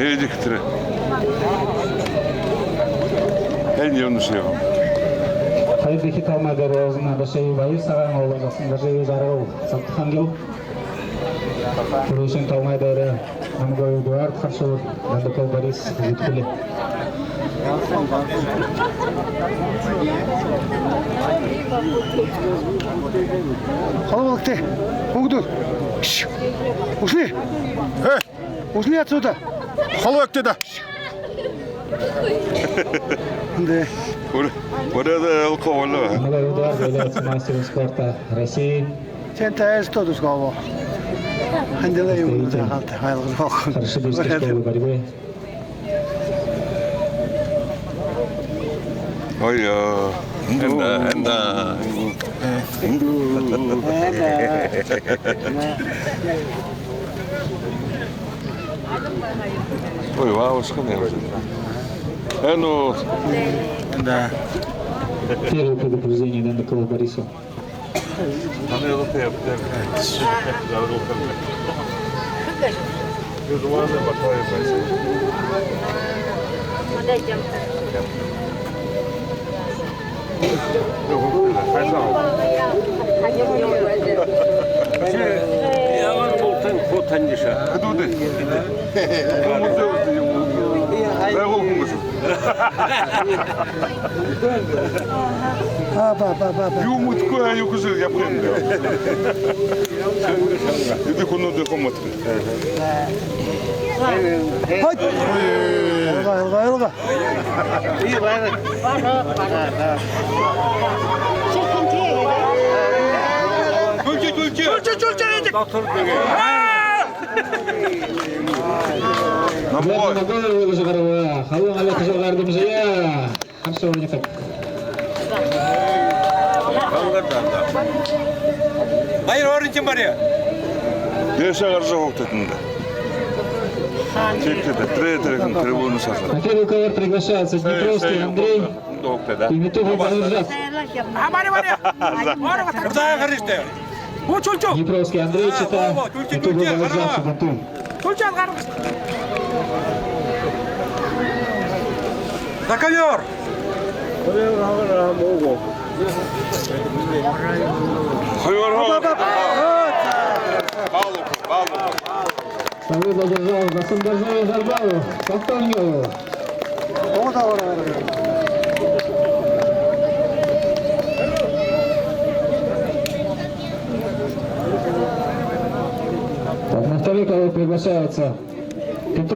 Эдиктре. En yanlış yapım. Хайдахи талмадар өзінің башайы байы саған олағасын башайы жарау саптыхан кел. Күресін талмадары намгой Эдуард Харшылов, Дандакал Борис Зиткуле. Халвалыкты, оңдыр. Ушли. Ушли отсюда. Халвалыкты да. Да. Burada halka var. Намгой Эдуард является мастером спорта России. Sen tayar статус кого? Хандила юм захалты, хайлгы жоқ. Хорошо бескошковой борьбы. Ой, энда. Ой, вау, сколько уже. Ну, Да. Первое предупреждение Дандакала Борису. Юмутку, а юкузу я помню. Иди куну де коматри. Hadi. Yılga. İyi bayram. Gülçe. Намгой уже горовая. Халун але кызылгардым зая. Хамса ойнатып. Hayır orange var ya. Neyse karşı hoktadında. Çekti de трибуну сажали. На первый ковер приглашаются Днепровский Андрей и Метухов Базаржат. Burada karıştı. Bu çulçu. Днепровский Андрей Чита, Метухов Базаржат Субантун. Çulçu algarım. На ковер. Hayır. Второй Базаржат, Басымбазоев Зарбалов, Повторнёв. O da var. Так, на второй ковер приглашаются